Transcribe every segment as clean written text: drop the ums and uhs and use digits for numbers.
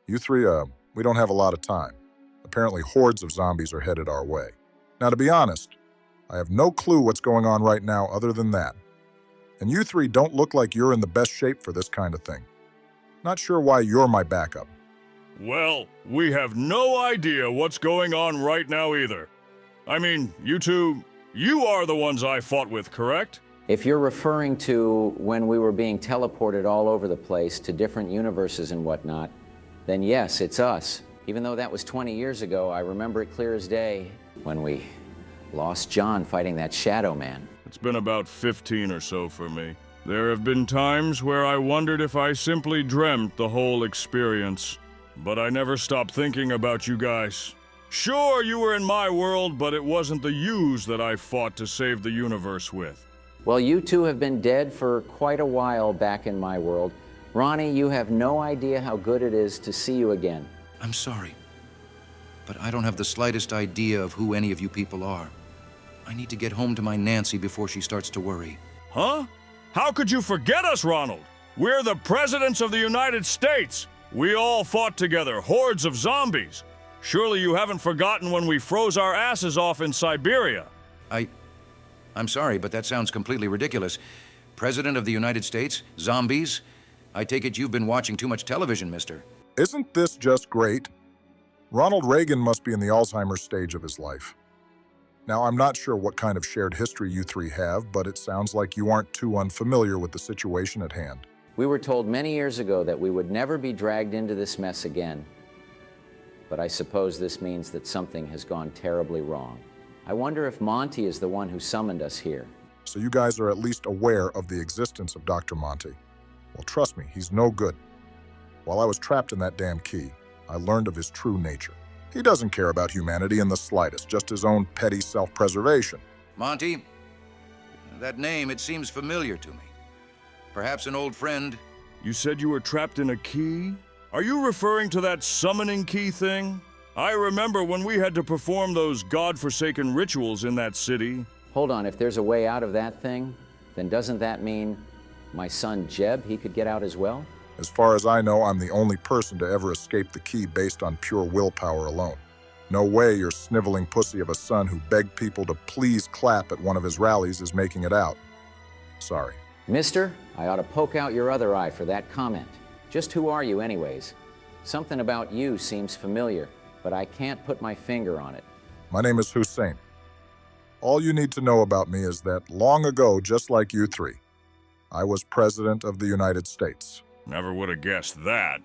You three, we don't have a lot of time. Apparently hordes of zombies are headed our way. Now, to be honest, I have no clue what's going on right now other than that. And you three don't look like you're in the best shape for this kind of thing. Not sure why you're my backup. Well, we have no idea what's going on right now either. I mean, you two, you are the ones I fought with, correct? If you're referring to when we were being teleported all over the place to different universes and whatnot, then yes, it's us. Even though that was 20 years ago, I remember it clear as day when we lost John fighting that Shadow Man. It's been about 15 or so for me. There have been times where I wondered if I simply dreamt the whole experience. But I never stopped thinking about you guys. Sure, you were in my world, but it wasn't the yous that I fought to save the universe with. Well, you two have been dead for quite a while back in my world. Ronnie, you have no idea how good it is to see you again. I'm sorry, but I don't have the slightest idea of who any of you people are. I need to get home to my Nancy before she starts to worry. Huh? How could you forget us, Ronald? We're the presidents of the United States. We all fought together, hordes of zombies. Surely you haven't forgotten when we froze our asses off in Siberia. I'm sorry, but that sounds completely ridiculous. President of the United States? Zombies? I take it you've been watching too much television, mister. Isn't this just great? Ronald Reagan must be in the Alzheimer's stage of his life. Now, I'm not sure what kind of shared history you three have, but it sounds like you aren't too unfamiliar with the situation at hand. We were told many years ago that we would never be dragged into this mess again. But I suppose this means that something has gone terribly wrong. I wonder if Monty is the one who summoned us here. So you guys are at least aware of the existence of Dr. Monty. Well, trust me, he's no good. While I was trapped in that damn key, I learned of his true nature. He doesn't care about humanity in the slightest, just his own petty self-preservation. Monty? That name, it seems familiar to me. Perhaps an old friend. You said you were trapped in a key? Are you referring to that summoning key thing? I remember when we had to perform those godforsaken rituals in that city. Hold on, if there's a way out of that thing, then doesn't that mean my son Jeb, he could get out as well? As far as I know, I'm the only person to ever escape the key based on pure willpower alone. No way your sniveling pussy of a son who begged people to please clap at one of his rallies is making it out. Sorry. Mister, I ought to poke out your other eye for that comment. Just who are you anyways? Something about you seems familiar, but I can't put my finger on it. My name is Hussein. All you need to know about me is that long ago, just like you three, I was President of the United States. Never would have guessed that.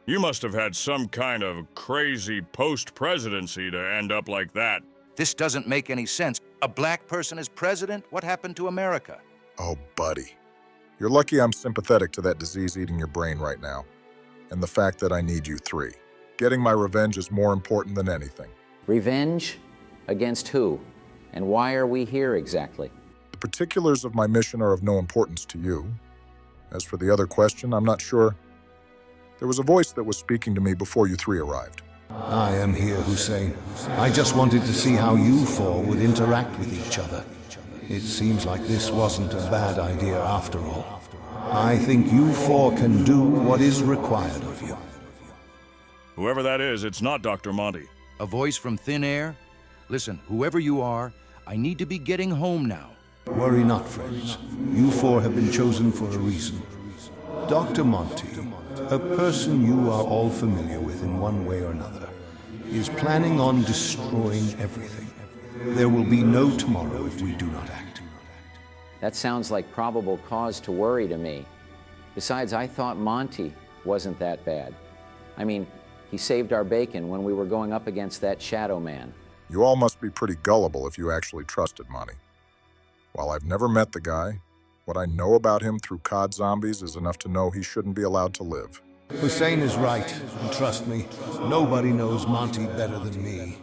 You must have had some kind of crazy post-presidency to end up like that. This doesn't make any sense. A black person is president? What happened to America? Oh, buddy. You're lucky I'm sympathetic to that disease eating your brain right now, and the fact that I need you three. Getting my revenge is more important than anything. Revenge? Against who? And why are we here exactly? The particulars of my mission are of no importance to you. As for the other question, I'm not sure. There was a voice that was speaking to me before you three arrived. I am here, Hussein. I just wanted to see how you four would interact with each other. It seems like this wasn't a bad idea after all. I think you four can do what is required of you. Whoever that is, it's not Dr. Monty. A voice from thin air? Listen, whoever you are, I need to be getting home now. Worry not, friends. You four have been chosen for a reason. Dr. Monty, a person you are all familiar with in one way or another, is planning on destroying everything. There will be no tomorrow if we do not act. That sounds like probable cause to worry to me. Besides, I thought Monty wasn't that bad. I mean, he saved our bacon when we were going up against that Shadow Man. You all must be pretty gullible if you actually trusted Monty. While I've never met the guy, what I know about him through COD zombies is enough to know he shouldn't be allowed to live. Hussein is right, and trust me, nobody knows Monty better than me.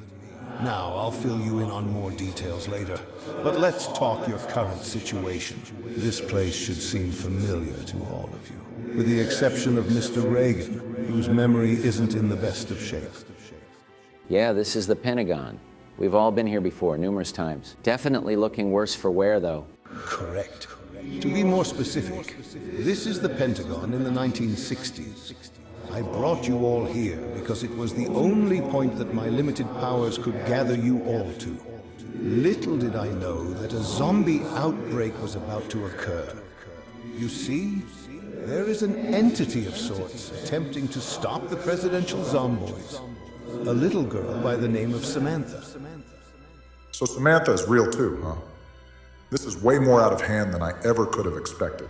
Now, I'll fill you in on more details later, but let's talk your current situation. This place should seem familiar to all of you, with the exception of Mr. Reagan, whose memory isn't in the best of shape. Yeah, this is the Pentagon. We've all been here before, numerous times. Definitely looking worse for wear, though. Correct. To be more specific, this is the Pentagon in the 1960s. I brought you all here because it was the only point that my limited powers could gather you all to. Little did I know that a zombie outbreak was about to occur. You see, there is an entity of sorts attempting to stop the presidential zomboids. A little girl by the name of Samantha. So Samantha is real too, huh? This is way more out of hand than I ever could have expected,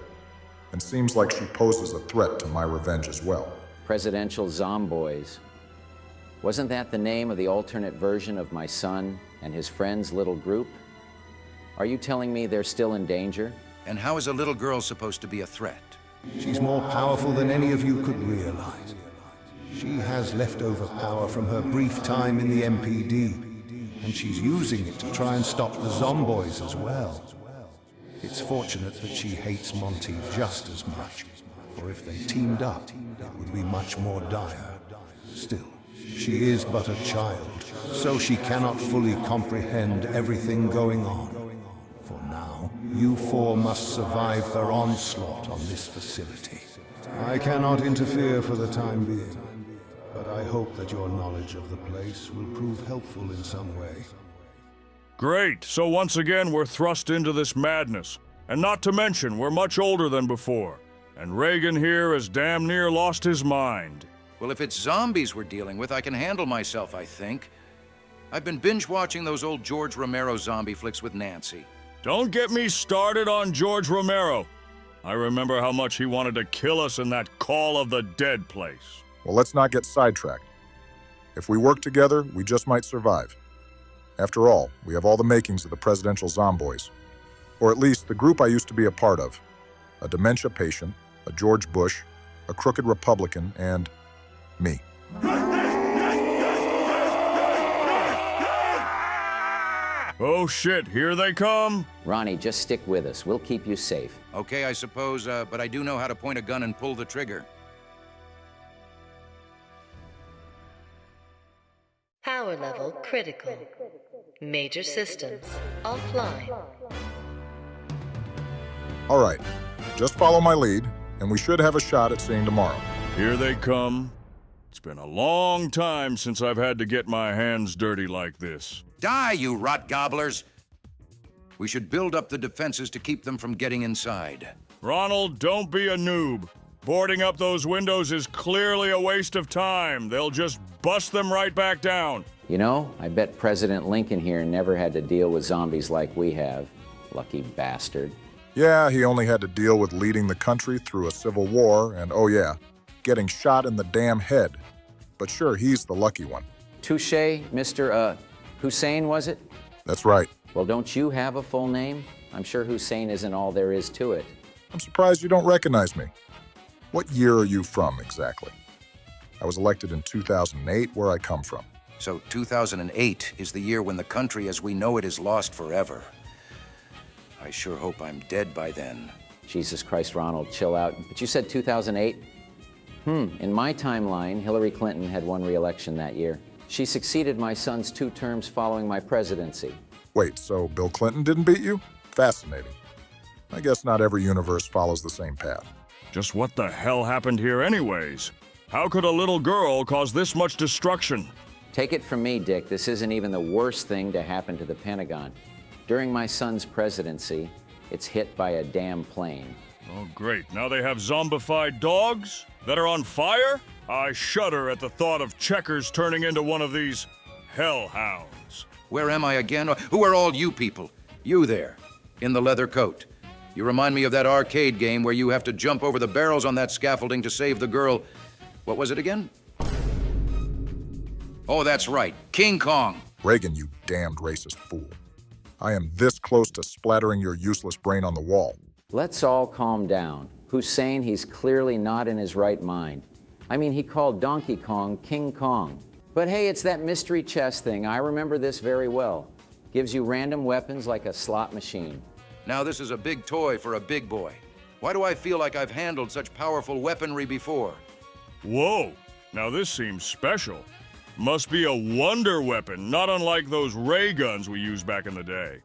and seems like she poses a threat to my revenge as well. Presidential Zomboys. Wasn't that the name of the alternate version of my son and his friends' little group? Are you telling me they're still in danger? And how is a little girl supposed to be a threat? She's more powerful than any of you could realize. She has leftover power from her brief time in the MPD, and she's using it to try and stop the zomboys as well. It's fortunate that she hates Monty just as much, for if they teamed up, it would be much more dire. Still, she is but a child, so she cannot fully comprehend everything going on. For now, you four must survive her onslaught on this facility. I cannot interfere for the time being, but I hope that your knowledge of the place will prove helpful in some way. Great, so once again we're thrust into this madness. And not to mention, we're much older than before. And Reagan here has damn near lost his mind. Well, if it's zombies we're dealing with, I can handle myself, I think. I've been binge-watching those old George Romero zombie flicks with Nancy. Don't get me started on George Romero. I remember how much he wanted to kill us in that Call of the Dead place. Well, let's not get sidetracked. If we work together, we just might survive. After all, we have all the makings of the presidential zomboys. Or at least the group I used to be a part of. A dementia patient, a George Bush, a crooked Republican, and me. Oh shit, here they come! Ronnie, just stick with us. We'll keep you safe. Okay, I suppose, but I do know how to point a gun and pull the trigger. Power level critical. Major systems offline. All right, just follow my lead, and we should have a shot at seeing tomorrow. Here they come. It's been a long time since I've had to get my hands dirty like this. Die, you rot gobblers! We should build up the defenses to keep them from getting inside. Ronald, don't be a noob. Boarding up those windows is clearly a waste of time. They'll just bust them right back down. You know, I bet President Lincoln here never had to deal with zombies like we have. Lucky bastard. Yeah, he only had to deal with leading the country through a civil war, and oh yeah, getting shot in the damn head. But sure, he's the lucky one. Touché, Mr. Hussein, was it? That's right. Well, don't you have a full name? I'm sure Hussein isn't all there is to it. I'm surprised you don't recognize me. What year are you from, exactly? I was elected in 2008, where I come from. So 2008 is the year when the country as we know it is lost forever. I sure hope I'm dead by then. Jesus Christ, Ronald, chill out. But you said 2008? In my timeline, Hillary Clinton had won re-election that year. She succeeded my son's 2 terms following my presidency. Wait, so Bill Clinton didn't beat you? Fascinating. I guess not every universe follows the same path. Just what the hell happened here anyways? How could a little girl cause this much destruction? Take it from me, Dick, this isn't even the worst thing to happen to the Pentagon. During my son's presidency, it's hit by a damn plane. Oh, great. Now they have zombified dogs that are on fire? I shudder at the thought of Checkers turning into one of these hellhounds. Where am I again? Who are all you people? You there, in the leather coat. You remind me of that arcade game where you have to jump over the barrels on that scaffolding to save the girl. What was it again? Oh, that's right, King Kong. Reagan, you damned racist fool. I am this close to splattering your useless brain on the wall. Let's all calm down. Hussein, he's clearly not in his right mind. I mean, he called Donkey Kong King Kong. But hey, it's that mystery chest thing. I remember this very well. Gives you random weapons like a slot machine. Now this is a big toy for a big boy. Why do I feel like I've handled such powerful weaponry before? Whoa, now this seems special. Must be a wonder weapon, not unlike those ray guns we used back in the day.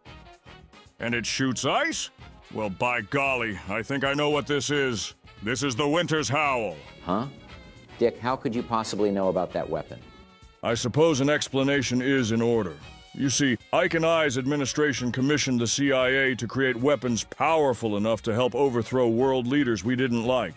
And it shoots ice? Well, by golly, I think I know what this is. This is the Winter's Howl. Huh? Dick, how could you possibly know about that weapon? I suppose an explanation is in order. You see, Ike and I's administration commissioned the CIA to create weapons powerful enough to help overthrow world leaders we didn't like.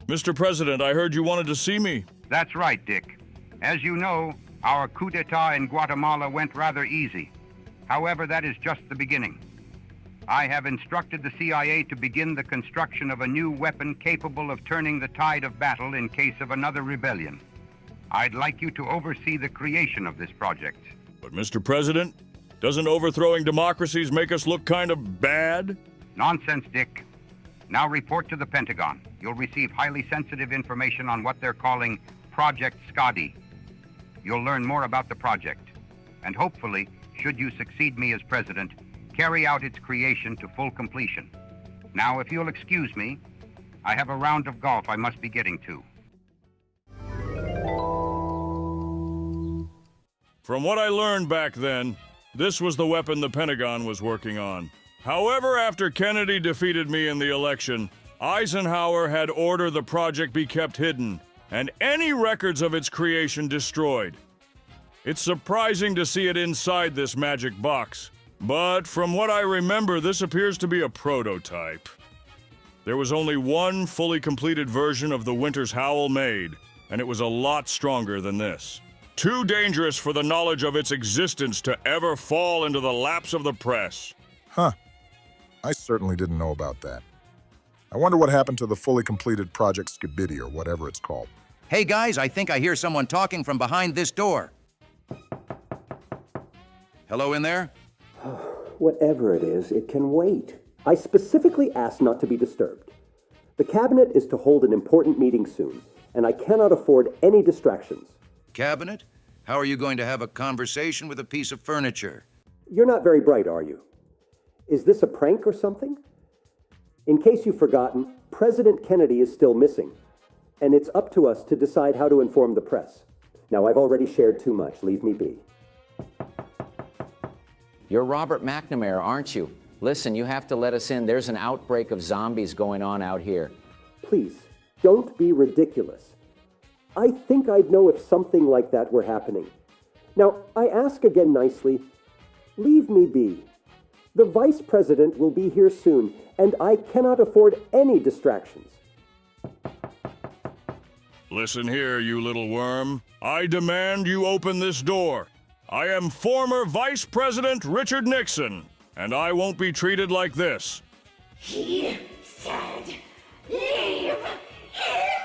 Mr. President, I heard you wanted to see me. That's right, Dick. As you know, our coup d'etat in Guatemala went rather easy. However, that is just the beginning. I have instructed the CIA to begin the construction of a new weapon capable of turning the tide of battle in case of another rebellion. I'd like you to oversee the creation of this project. But, Mr. President, doesn't overthrowing democracies make us look kind of bad? Nonsense, Dick. Now report to the Pentagon. You'll receive highly sensitive information on what they're calling Project Scotty. You'll learn more about the project. And hopefully, should you succeed me as president, carry out its creation to full completion. Now, if you'll excuse me, I have a round of golf I must be getting to. From what I learned back then, this was the weapon the Pentagon was working on. However, after Kennedy defeated me in the election, Eisenhower had ordered the project be kept hidden, and any records of its creation destroyed. It's surprising to see it inside this magic box, but from what I remember, this appears to be a prototype. There was only one fully completed version of the Winter's Howl made, and it was a lot stronger than this. Too dangerous for the knowledge of its existence to ever fall into the laps of the press. Huh. I certainly didn't know about that. I wonder what happened to the fully completed Project Skibidi or whatever it's called. Hey guys, I think I hear someone talking from behind this door. Hello in there? Whatever it is, it can wait. I specifically asked not to be disturbed. The cabinet is to hold an important meeting soon, and I cannot afford any distractions. Cabinet? How are you going to have a conversation with a piece of furniture? You're not very bright, are you? Is this a prank or something? In case you've forgotten, President Kennedy is still missing, and it's up to us to decide how to inform the press. Now, I've already shared too much. Leave me be. You're Robert McNamara, aren't you? Listen, you have to let us in. There's an outbreak of zombies going on out here. Please, don't be ridiculous. I think I'd know if something like that were happening. Now, I ask again nicely, leave me be. The Vice President will be here soon, and I cannot afford any distractions. Listen here, you little worm. I demand you open this door. I am former Vice President Richard Nixon, and I won't be treated like this. He said, leave him alone!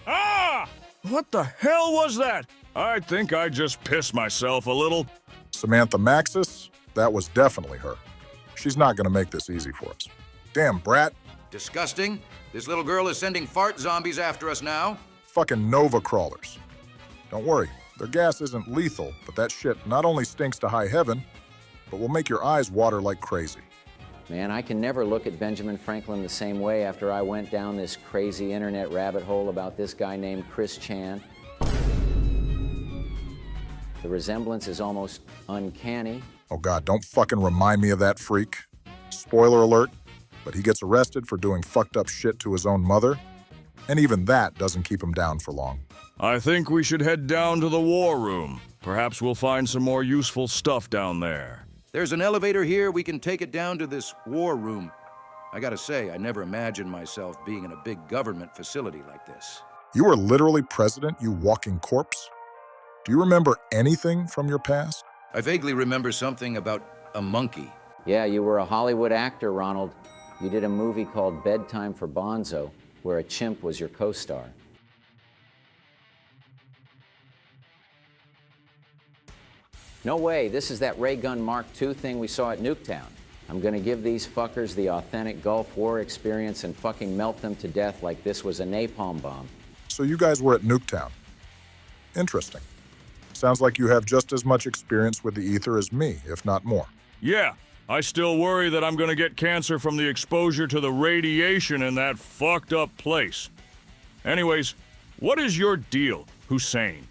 Ah! What the hell was that? I think I just pissed myself a little. Samantha Maxis? That was definitely her. She's not gonna make this easy for us. Damn, brat. Disgusting. This little girl is sending fart zombies after us now. Fucking Nova crawlers. Don't worry, their gas isn't lethal, but that shit not only stinks to high heaven, but will make your eyes water like crazy. Man, I can never look at Benjamin Franklin the same way after I went down this crazy internet rabbit hole about this guy named Chris Chan. The resemblance is almost uncanny. Oh God, don't fucking remind me of that freak. Spoiler alert, but he gets arrested for doing fucked up shit to his own mother, and even that doesn't keep him down for long. I think we should head down to the war room. Perhaps we'll find some more useful stuff down there. There's an elevator here. We can take it down to this war room. I gotta say, I never imagined myself being in a big government facility like this. You were literally president, you walking corpse? Do you remember anything from your past? I vaguely remember something about a monkey. Yeah, you were a Hollywood actor, Ronald. You did a movie called Bedtime for Bonzo, where a chimp was your co-star. No way, this is that ray gun Mark II thing we saw at Nuketown. I'm gonna give these fuckers the authentic Gulf War experience and fucking melt them to death like this was a napalm bomb. So you guys were at Nuketown. Interesting. Sounds like you have just as much experience with the ether as me, if not more. Yeah, I still worry that I'm gonna get cancer from the exposure to the radiation in that fucked up place. Anyways, what is your deal, Hussein?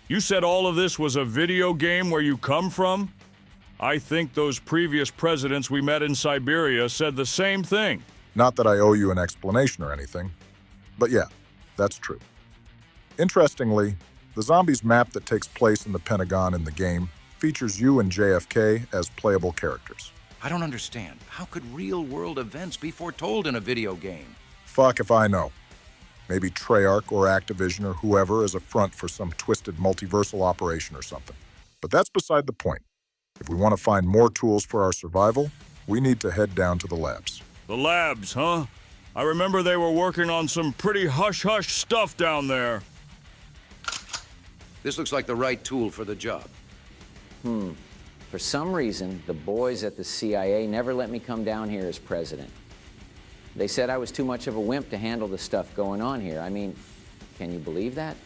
You said all of this was a video game where you come from? I think those previous presidents we met in Siberia said the same thing. Not that I owe you an explanation or anything, but yeah, that's true. Interestingly, the zombies map that takes place in the Pentagon in the game features you and JFK as playable characters. I don't understand. How could real-world events be foretold in a video game? Fuck if I know. Maybe Treyarch or Activision or whoever is a front for some twisted multiversal operation or something. But that's beside the point. If we want to find more tools for our survival, we need to head down to the labs. The labs, huh? I remember they were working on some pretty hush-hush stuff down there. This looks like the right tool for the job. For some reason, the boys at the CIA never let me come down here as president. They said I was too much of a wimp to handle the stuff going on here. I mean, can you believe that?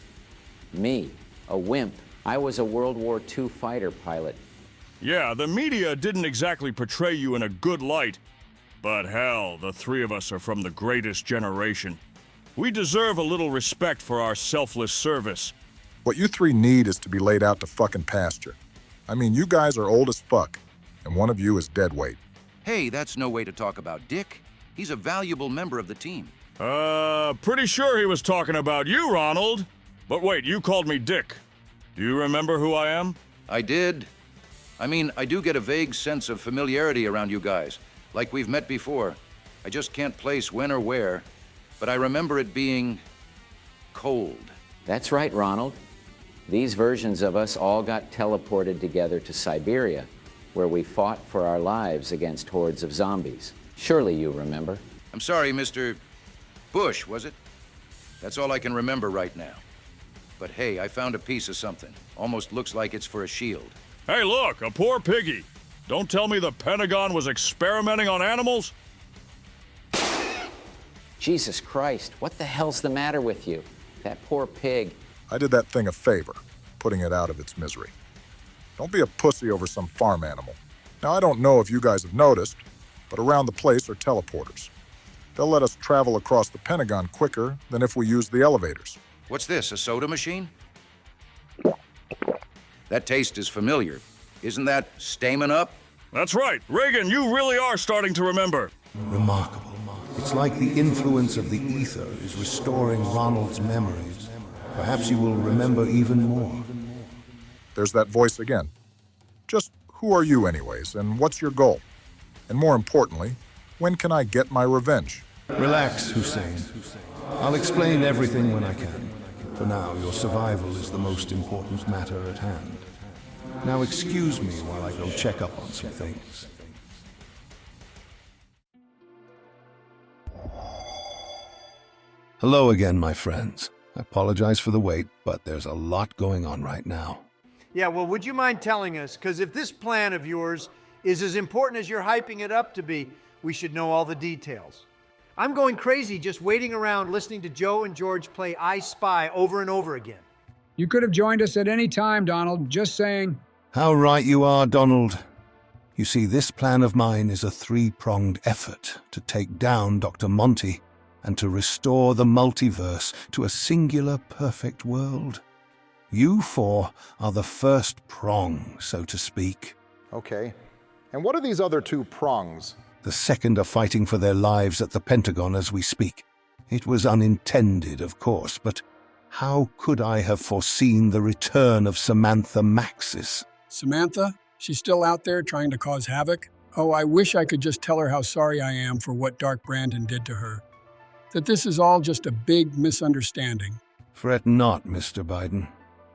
Me, a wimp. I was a World War II fighter pilot. Yeah, the media didn't exactly portray you in a good light. But hell, the three of us are from the greatest generation. We deserve a little respect for our selfless service. What you three need is to be laid out to fucking pasture. I mean, you guys are old as fuck, and one of you is dead weight. Hey, that's no way to talk about Dick. He's a valuable member of the team. Pretty sure he was talking about you, Ronald. But wait, you called me Dick. Do you remember who I am? I did. I mean, I do get a vague sense of familiarity around you guys, like we've met before. I just can't place when or where, but I remember it being cold. That's right, Ronald. These versions of us all got teleported together to Siberia, where we fought for our lives against hordes of zombies. Surely you remember. I'm sorry, Mr. Bush, was it? That's all I can remember right now. But hey, I found a piece of something. Almost looks like it's for a shield. Hey, look, a poor piggy. Don't tell me the Pentagon was experimenting on animals? Jesus Christ, what the hell's the matter with you? That poor pig. I did that thing a favor, putting it out of its misery. Don't be a pussy over some farm animal. Now, I don't know if you guys have noticed, but around the place are teleporters. They'll let us travel across the Pentagon quicker than if we used the elevators. What's this, a soda machine? That taste is familiar. Isn't that Stamen Up? That's right. Reagan, you really are starting to remember. Remarkable. It's like the influence of the ether is restoring Ronald's memories. Perhaps you will remember even more. There's that voice again. Just who are you anyways, and what's your goal? And more importantly, when can I get my revenge? Relax, Hussein. I'll explain everything when I can. For now, your survival is the most important matter at hand. Now excuse me while I go check up on some things. Hello again, my friends. I apologize for the wait, but there's a lot going on right now. Yeah, well, would you mind telling us? Because if this plan of yours is as important as you're hyping it up to be, we should know all the details. I'm going crazy just waiting around listening to Joe and George play I Spy over and over again. You could have joined us at any time, Donald. Just saying. How right you are, Donald. You see, this plan of mine is a three-pronged effort to take down Dr. Monty and to restore the multiverse to a singular, perfect world. You four are the first prong, so to speak. Okay. And what are these other two prongs? The second are fighting for their lives at the Pentagon as we speak. It was unintended, of course, but how could I have foreseen the return of Samantha Maxis? Samantha? She's still out there trying to cause havoc? Oh, I wish I could just tell her how sorry I am for what Dark Brandon did to her. That this is all just a big misunderstanding. Fret not, Mr. Biden.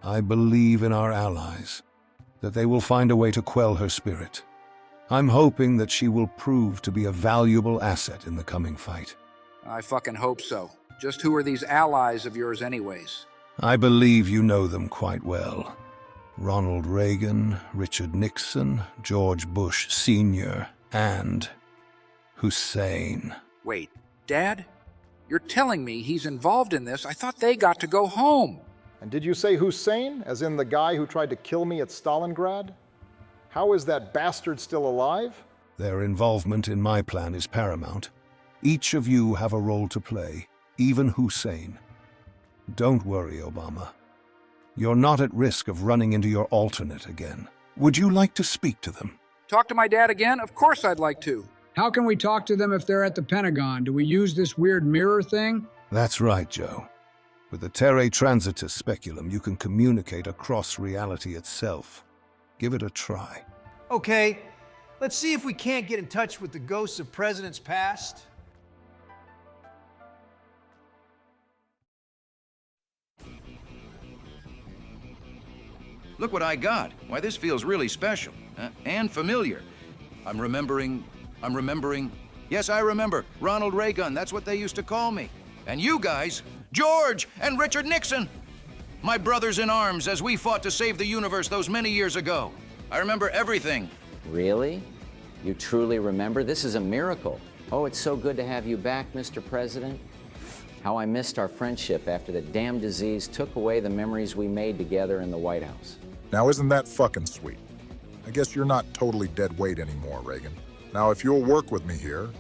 I believe in our allies, that they will find a way to quell her spirit. I'm hoping that she will prove to be a valuable asset in the coming fight. I fucking hope so. Just who are these allies of yours anyways? I believe you know them quite well. Ronald Reagan, Richard Nixon, George Bush Sr., and Hussein. Wait, Dad? You're telling me he's involved in this? I thought they got to go home. And did you say Hussein, as in the guy who tried to kill me at Stalingrad? How is that bastard still alive? Their involvement in my plan is paramount. Each of you have a role to play, even Hussein. Don't worry, Obama. You're not at risk of running into your alternate again. Would you like to speak to them? Talk to my dad again? Of course I'd like to. How can we talk to them if they're at the Pentagon? Do we use this weird mirror thing? That's right, Joe. With the Terre Transitus speculum, you can communicate across reality itself. Give it a try. Okay, let's see if we can't get in touch with the ghosts of presidents past. Look what I got. Why, this feels really special and familiar. I'm remembering. Yes, I remember. Ronald Reagan, that's what they used to call me. And you guys, George and Richard Nixon. My brothers in arms as we fought to save the universe those many years ago. I remember everything. Really? You truly remember? This is a miracle. Oh, it's so good to have you back, Mr. President. How I missed our friendship after the damn disease took away the memories we made together in the White House. Now, isn't that fucking sweet? I guess you're not totally dead weight anymore, Reagan. Now, if you'll work with me here,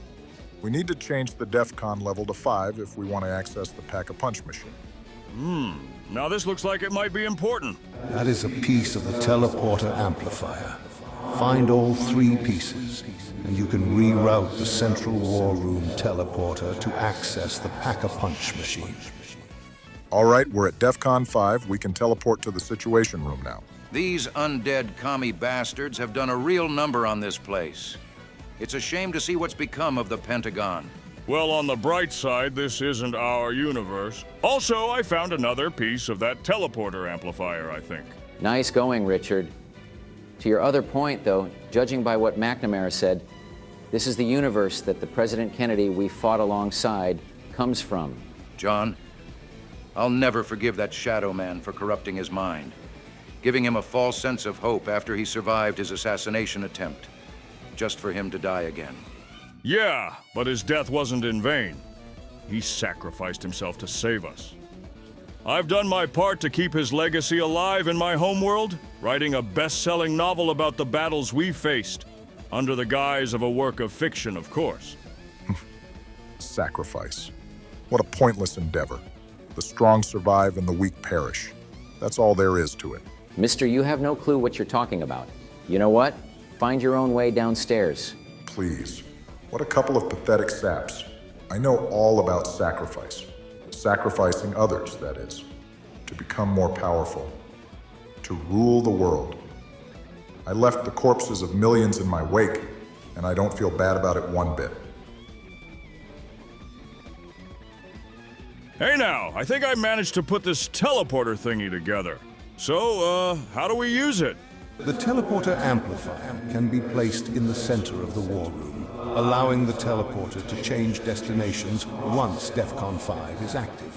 we need to change the DEFCON level to 5 if we want to access the Pack-a-Punch machine. Now this looks like it might be important. That is a piece of the teleporter amplifier. Find all 3 pieces, and you can reroute the Central War Room teleporter to access the Pack-a-Punch machine. All right, we're at DEFCON 5. We can teleport to the Situation Room now. These undead commie bastards have done a real number on this place. It's a shame to see what's become of the Pentagon. Well, on the bright side, this isn't our universe. Also, I found another piece of that teleporter amplifier, I think. Nice going, Richard. To your other point, though, judging by what McNamara said, this is the universe that the President Kennedy we fought alongside comes from. John, I'll never forgive that Shadow Man for corrupting his mind, giving him a false sense of hope after he survived his assassination attempt, just for him to die again. Yeah, but his death wasn't in vain. He sacrificed himself to save us. I've done my part to keep his legacy alive in my homeworld, writing a best-selling novel about the battles we faced, under the guise of a work of fiction, of course. Sacrifice. What a pointless endeavor. The strong survive and the weak perish. That's all there is to it. Mister, you have no clue what you're talking about. You know what? Find your own way downstairs. Please. What a couple of pathetic saps. I know all about sacrifice. Sacrificing others, that is. To become more powerful. To rule the world. I left the corpses of millions in my wake, and I don't feel bad about it one bit. Hey now, I think I managed to put this teleporter thingy together. So, how do we use it? The teleporter amplifier can be placed in the center of the war room, allowing the teleporter to change destinations once DEFCON 5 is active.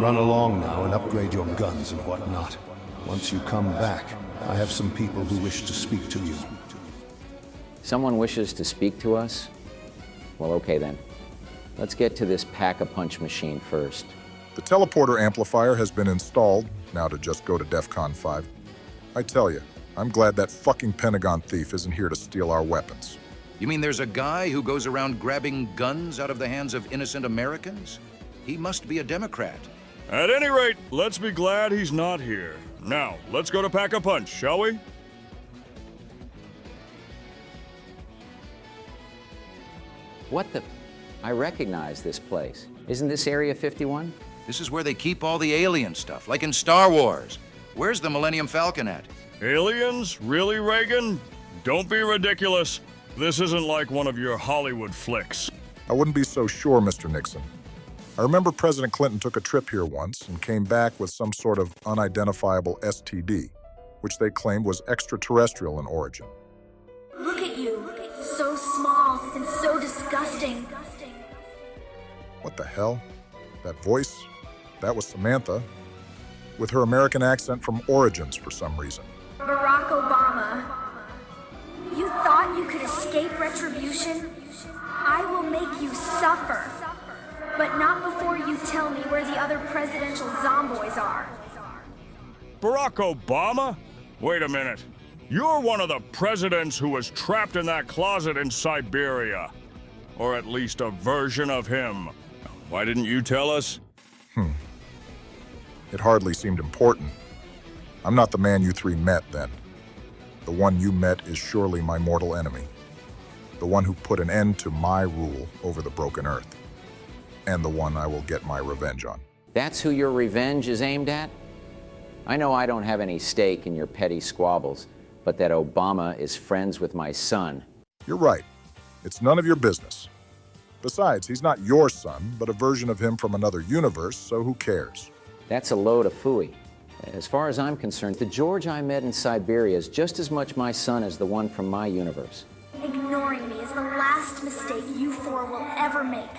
Run along now and upgrade your guns and whatnot. Once you come back, I have some people who wish to speak to you. Someone wishes to speak to us? Well, okay then. Let's get to this Pack-a-Punch machine first. The teleporter amplifier has been installed, now to just go to DEFCON 5. I tell you, I'm glad that fucking Pentagon thief isn't here to steal our weapons. You mean there's a guy who goes around grabbing guns out of the hands of innocent Americans? He must be a Democrat. At any rate, let's be glad he's not here. Now, let's go to Pack-a-Punch, shall we? What the? I recognize this place. Isn't this Area 51? This is where they keep all the alien stuff, like in Star Wars. Where's the Millennium Falcon at? Aliens? Really, Reagan? Don't be ridiculous. This isn't like one of your Hollywood flicks. I wouldn't be so sure, Mr. Nixon. I remember President Clinton took a trip here once and came back with some sort of unidentifiable STD, which they claimed was extraterrestrial in origin. Look at you. So small and so disgusting. What the hell? That voice? That was Samantha, with her American accent from Origins for some reason. Barack Obama. You thought you could escape retribution? I will make you suffer. But not before you tell me where the other presidential zomboys are. Barack Obama? Wait a minute. You're one of the presidents who was trapped in that closet in Siberia. Or at least a version of him. Why didn't you tell us? It hardly seemed important. I'm not the man you three met then. the one you met is surely my mortal enemy. The one who put an end to my rule over the broken earth. And the one I will get my revenge on. That's who your revenge is aimed at? I know I don't have any stake in your petty squabbles, but that Obama is friends with my son. You're right. It's none of your business. Besides, he's not your son, but a version of him from another universe, so who cares? That's a load of phooey. As far as I'm concerned, the George I met in Siberia is just as much my son as the one from my universe. Ignoring me is the last mistake you four will ever make.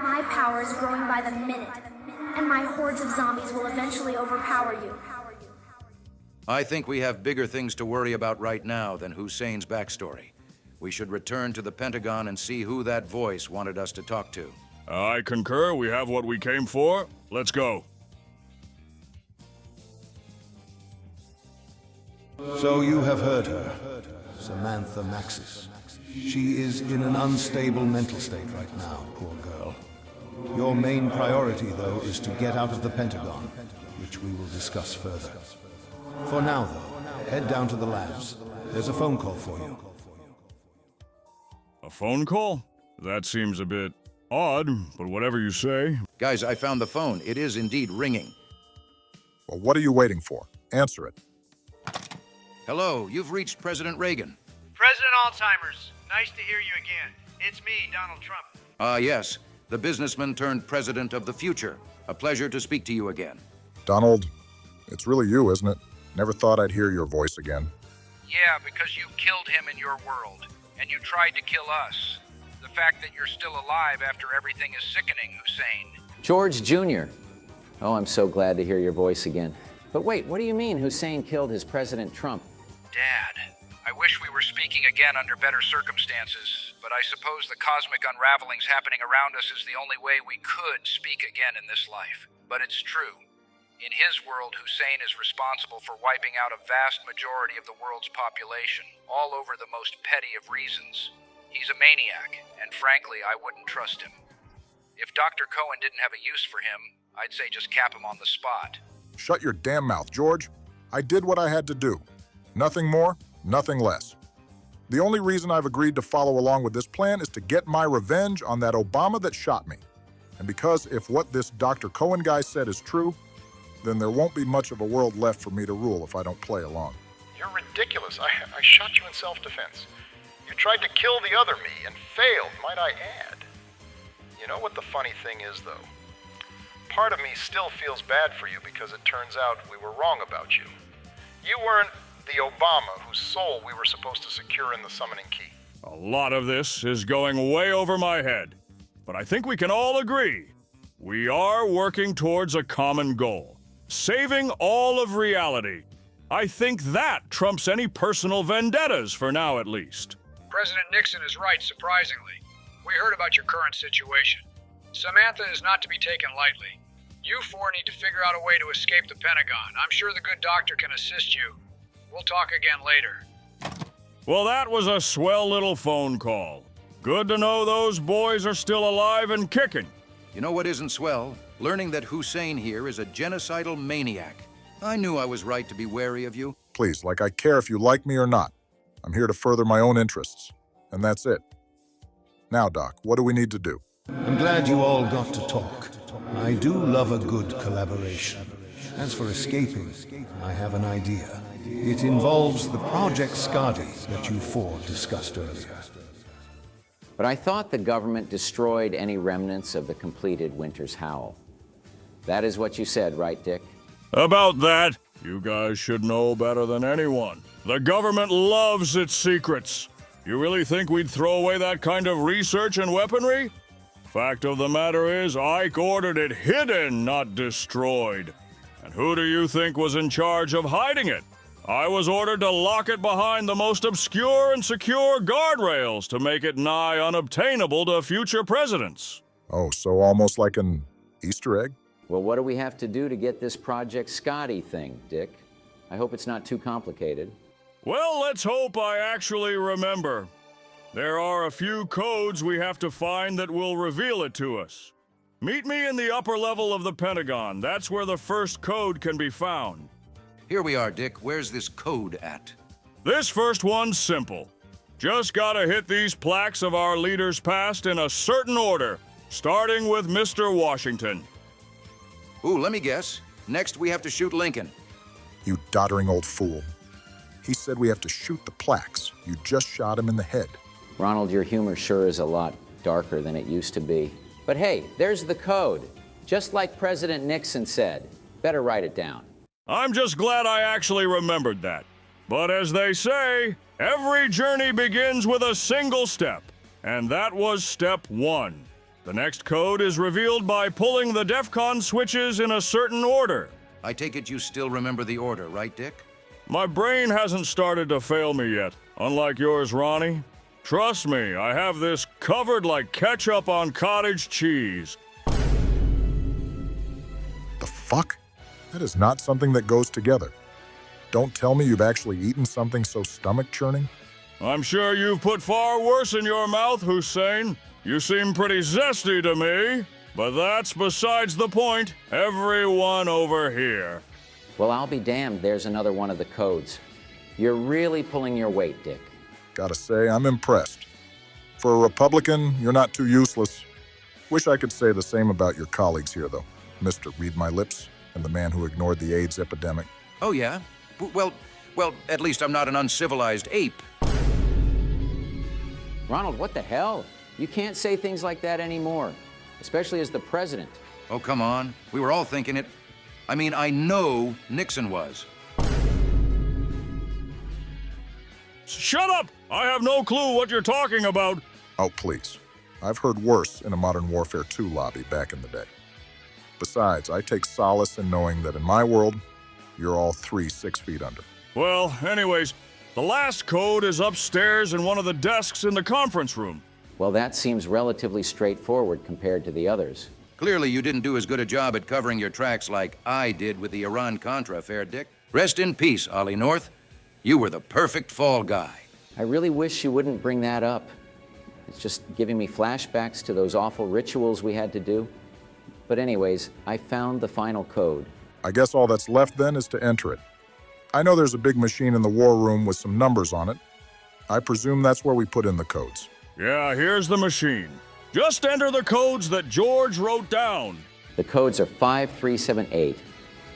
My power is growing by the minute, and my hordes of zombies will eventually overpower you. I think we have bigger things to worry about right now than Hussein's backstory. We should return to the Pentagon and see who that voice wanted us to talk to. I concur. We have what we came for. Let's go. So you have heard her, Samantha Maxis. She is in an unstable mental state right now, poor girl. Your main priority, though, is to get out of the Pentagon, which we will discuss further. For now, though, head down to the labs. There's a phone call for you. A phone call? That seems a bit odd, but whatever you say. Guys, I found the phone. It is indeed ringing. Well, what are you waiting for? Answer it. Hello, you've reached President Reagan. President Alzheimer's, nice to hear you again. It's me, Donald Trump. Yes, the businessman turned president of the future. A pleasure to speak to you again. Donald, it's really you, isn't it? Never thought I'd hear your voice again. Yeah, because you killed him in your world, and you tried to kill us. The fact that you're still alive after everything is sickening, Hussein. George Jr. Oh, I'm so glad to hear your voice again. But wait, what do you mean Hussein killed his President Trump? Dad, I wish we were speaking again under better circumstances, but I suppose the cosmic unravelings happening around us is the only way we could speak again in this life. But it's true. In his world, Hussein is responsible for wiping out a vast majority of the world's population, all over the most petty of reasons. He's a maniac, and frankly, I wouldn't trust him. If Dr. Cohen didn't have a use for him, I'd say just cap him on the spot. Shut your damn mouth, George. I did what I had to do. Nothing more, nothing less. The only reason I've agreed to follow along with this plan is to get my revenge on that Obama that shot me. And because if what this Dr. Cohen guy said is true, then there won't be much of a world left for me to rule if I don't play along. You're ridiculous. I shot you in self-defense. You tried to kill the other me and failed, might I add. You know what the funny thing is, though? Part of me still feels bad for you because it turns out we were wrong about you. You weren't the Obama whose soul we were supposed to secure in the summoning key. A lot of this is going way over my head, but I think we can all agree. We are working towards a common goal. Saving all of reality. I think that trumps any personal vendettas, for now at least. President Nixon is right, surprisingly. We heard about your current situation. Samantha is not to be taken lightly. You four need to figure out a way to escape the Pentagon. I'm sure the good doctor can assist you. We'll talk again later. Well, that was a swell little phone call. Good to know those boys are still alive and kicking. You know what isn't swell? Learning that Hussein here is a genocidal maniac. I knew I was right to be wary of you. Please, like I care if you like me or not. I'm here to further my own interests. And that's it. Now, Doc, what do we need to do? I'm glad you all got to talk. I do love a good collaboration. As for escaping, I have an idea. It involves the Project Skadi that you four discussed earlier. But I thought the government destroyed any remnants of the completed Winter's Howl. That is what you said, right, Dick? About that, you guys should know better than anyone. The government loves its secrets. You really think we'd throw away that kind of research and weaponry? Fact of the matter is, Ike ordered it hidden, not destroyed. And who do you think was in charge of hiding it? I was ordered to lock it behind the most obscure and secure guardrails to make it nigh unobtainable to future presidents. Oh, so almost like an Easter egg? Well, what do we have to do to get this Project Skadi thing, Dick? I hope it's not too complicated. Well, let's hope I actually remember. There are a few codes we have to find that will reveal it to us. Meet me in the upper level of the Pentagon. That's where the first code can be found. Here we are, Dick. Where's this code at? This first one's simple. Just gotta hit these plaques of our leaders past in a certain order, starting with Mr. Washington. Ooh, let me guess. Next, we have to shoot Lincoln. You doddering old fool. He said we have to shoot the plaques. You just shot him in the head. Ronald, your humor sure is a lot darker than it used to be. But hey, there's the code. Just like President Nixon said. Better write it down. I'm just glad I actually remembered that. But as they say, every journey begins with a single step. And that was step 1. The next code is revealed by pulling the DEFCON switches in a certain order. I take it you still remember the order, right, Dick? My brain hasn't started to fail me yet, unlike yours, Ronnie. Trust me, I have this covered like ketchup on cottage cheese. The fuck? That is not something that goes together. Don't tell me you've actually eaten something so stomach-churning. I'm sure you've put far worse in your mouth, Hussein. You seem pretty zesty to me, but that's besides the point. Everyone over here. Well, I'll be damned, there's another one of the codes. You're really pulling your weight, Dick. Gotta say, I'm impressed. For a Republican, you're not too useless. Wish I could say the same about your colleagues here, though. Mr. Read My Lips and the man who ignored the AIDS epidemic. Oh, yeah? Well, at least I'm not an uncivilized ape. Ronald, what the hell? You can't say things like that anymore, especially as the president. Oh, come on. We were all thinking it. I mean, I know Nixon was. Shut up! I have no clue what you're talking about. Oh, please. I've heard worse in a Modern Warfare 2 lobby back in the day. Besides, I take solace in knowing that in my world, you're all 6 feet under. Well, anyways, the last code is upstairs in one of the desks in the conference room. Well, that seems relatively straightforward compared to the others. Clearly, you didn't do as good a job at covering your tracks like I did with the Iran-Contra affair, Dick. Rest in peace, Ollie North. You were the perfect fall guy. I really wish you wouldn't bring that up. It's just giving me flashbacks to those awful rituals we had to do. But anyways, I found the final code. I guess all that's left then is to enter it. I know there's a big machine in the war room with some numbers on it. I presume that's where we put in the codes. Yeah, here's the machine. Just enter the codes that George wrote down. The codes are 5378,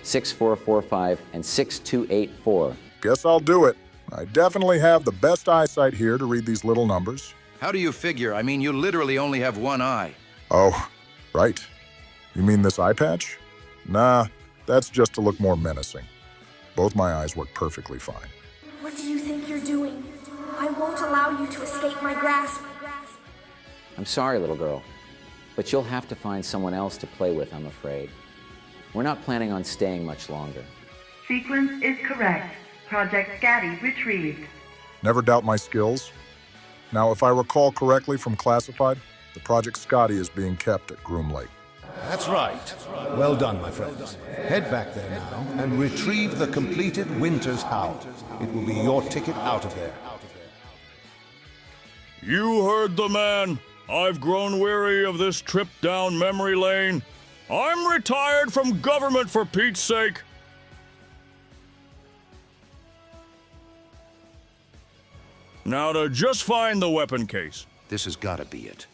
6445, and 6284. Guess I'll do it. I definitely have the best eyesight here to read these little numbers. How do you figure? I mean, you literally only have one eye. Oh, right. You mean this eye patch? Nah, that's just to look more menacing. Both my eyes work perfectly fine. What do you think you're doing? I won't allow you to escape my grasp. I'm sorry, little girl, but you'll have to find someone else to play with, I'm afraid. We're not planning on staying much longer. Sequence is correct. Project Scatty retrieved. Never doubt my skills. Now, if I recall correctly from Classified, the Project Scotty is being kept at Groom Lake. That's right. Well done, my friends. Head back there now and retrieve the completed Winter's Howl. It will be your ticket out of there. You heard the man. I've grown weary of this trip down memory lane. I'm retired from government, for Pete's sake. Now to just find the weapon case. This has got to be it.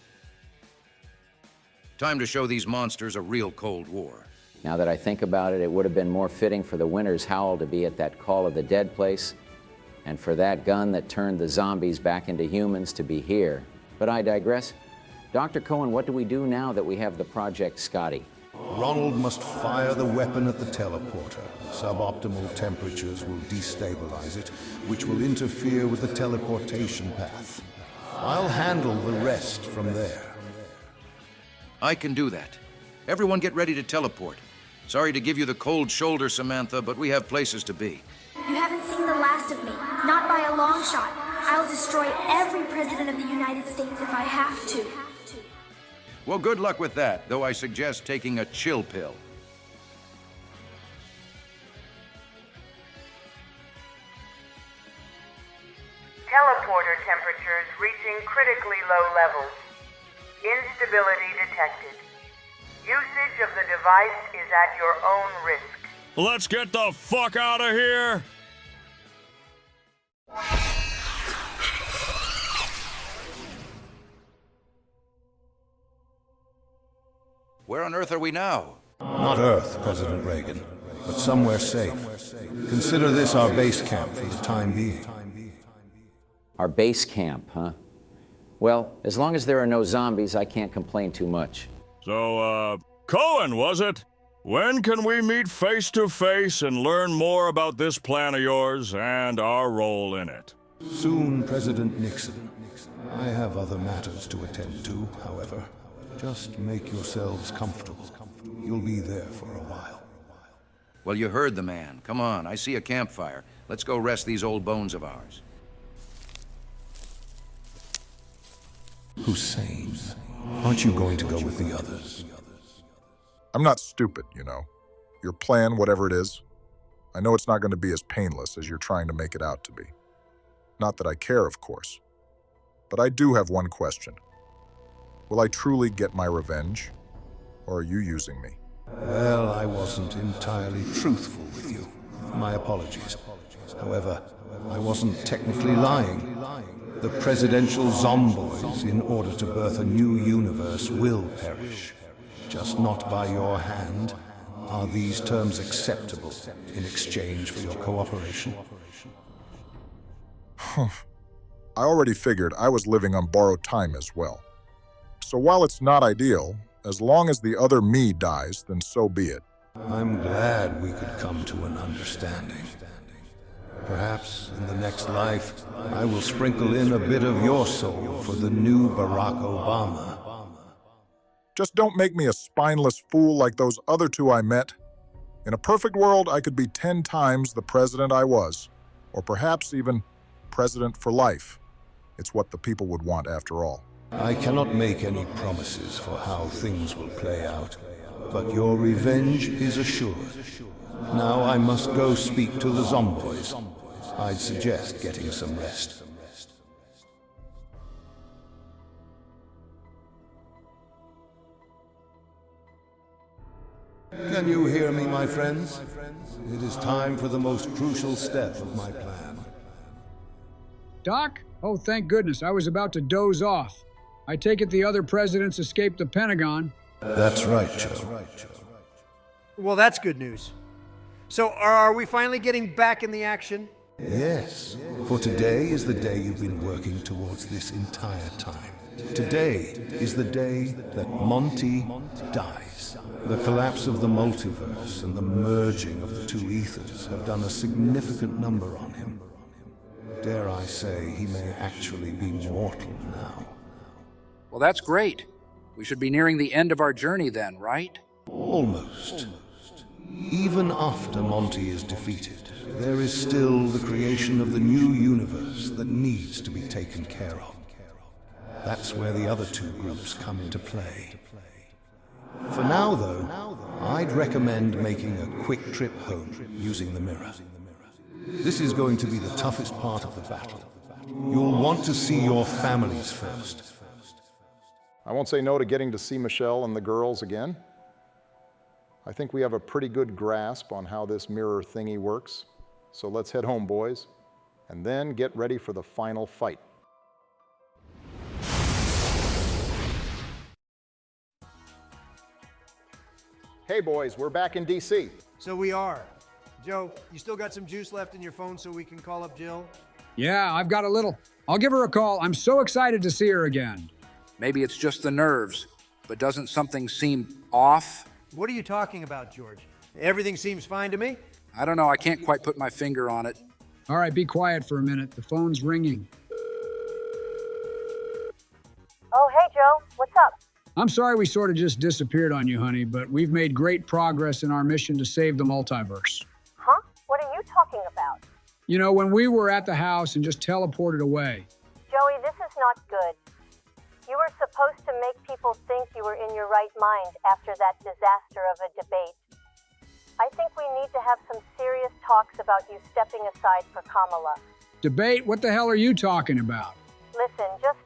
Time to show these monsters a real Cold War. Now that I think about it, it would have been more fitting for the Winter's Howl to be at that Call of the Dead place, and for that gun that turned the zombies back into humans to be here. But I digress. Dr. Cohen, what do we do now that we have the Project Scotty? Ronald must fire the weapon at the teleporter. Suboptimal temperatures will destabilize it, which will interfere with the teleportation path. I'll handle the rest from there. I can do that. Everyone get ready to teleport. Sorry to give you the cold shoulder, Samantha, but we have places to be. You haven't seen the last of me, not by a long shot. I'll destroy every president of the United States if I have to. Well, good luck with that, though I suggest taking a chill pill. Teleporter temperatures reaching critically low levels. Instability detected. Usage of the device is at your own risk. Let's get the fuck out of here! Where on earth are we now? Not Earth, President Reagan, but somewhere safe. Consider this our base camp for the time being. Our base camp, huh? Well, as long as there are no zombies, I can't complain too much. So, Cohen, was it? When can we meet face to face and learn more about this plan of yours and our role in it? Soon, President Nixon. I have other matters to attend to, however. Just make yourselves comfortable. You'll be there for a while. Well, you heard the man. Come on, I see a campfire. Let's go rest these old bones of ours. Hussein, aren't you going to go with the others? I'm not stupid, you know. Your plan, whatever it is, I know it's not going to be as painless as you're trying to make it out to be. Not that I care, of course. But I do have one question. Will I truly get my revenge? Or are you using me? Well, I wasn't entirely truthful with you. My apologies. However, I wasn't technically lying. The presidential zomboids, in order to birth a new universe, will perish. Just not by your hand. Are these terms acceptable in exchange for your cooperation? I already figured I was living on borrowed time as well. So while it's not ideal, as long as the other me dies, then so be it. I'm glad we could come to an understanding. Perhaps in the next life, I will sprinkle in a bit of your soul for the new Barack Obama. Just don't make me a spineless fool like those other two I met. In a perfect world, I could be 10 times the president I was, or perhaps even president for life. It's what the people would want after all. I cannot make any promises for how things will play out, but your revenge is assured. Now I must go speak to the zomboids. I'd suggest getting some rest. Can you hear me, my friends? It is time for the most crucial step of my plan. Doc? Oh, thank goodness. I was about to doze off. I take it the other presidents escaped the Pentagon. That's right, Joe. Well, that's good news. So, are we finally getting back in the action? Yes, for today is the day you've been working towards this entire time. Today is the day that Monty dies. The collapse of the multiverse and the merging of the two ethers have done a significant number on him. Dare I say, he may actually be mortal now. Well, that's great. We should be nearing the end of our journey then, right? Almost. Even after Monty is defeated, there is still the creation of the new universe that needs to be taken care of. That's where the other two groups come into play. For now, though, I'd recommend making a quick trip home using the mirror. This is going to be the toughest part of the battle. You'll want to see your families first. I won't say no to getting to see Michelle and the girls again. I think we have a pretty good grasp on how this mirror thingy works. So let's head home, boys, and then get ready for the final fight. Hey, boys, we're back in D.C. So we are. Joe, you still got some juice left in your phone so we can call up Jill? Yeah, I've got a little. I'll give her a call. I'm so excited to see her again. Maybe it's just the nerves, but doesn't something seem off? What are you talking about, George? Everything seems fine to me. I don't know, I can't quite put my finger on it. All right, be quiet for a minute. The phone's ringing. Oh, hey, Joe. What's up? I'm sorry we sort of just disappeared on you, honey, but we've made great progress in our mission to save the multiverse. Huh? What are you talking about? You know, when we were at the house and just teleported away. Joey, this is not good. You were supposed to make people think you were in your right mind after that disaster of a debate. I think we need to have some serious talks about you stepping aside for Kamala. Debate? What the hell are you talking about? Listen, just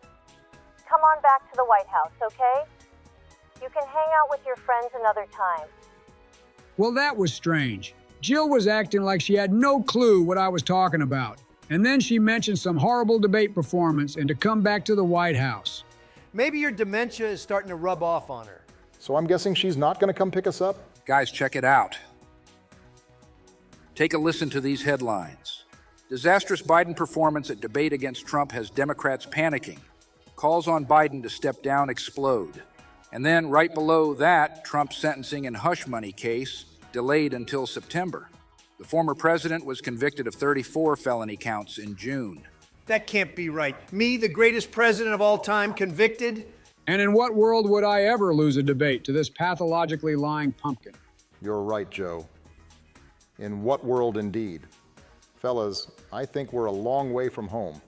come on back to the White House, okay? You can hang out with your friends another time. Well, that was strange. Jill was acting like she had no clue what I was talking about. And then she mentioned some horrible debate performance and to come back to the White House. Maybe your dementia is starting to rub off on her. So I'm guessing she's not going to come pick us up? Guys, check it out. Take a listen to these headlines. Disastrous Biden performance at debate against Trump has Democrats panicking. Calls on Biden to step down explode. And then right below that, Trump's sentencing and hush money case delayed until September. The former president was convicted of 34 felony counts in June. That can't be right. Me, the greatest president of all time, convicted? And in what world would I ever lose a debate to this pathologically lying pumpkin? You're right, Joe. In what world indeed? Fellas, I think we're a long way from home.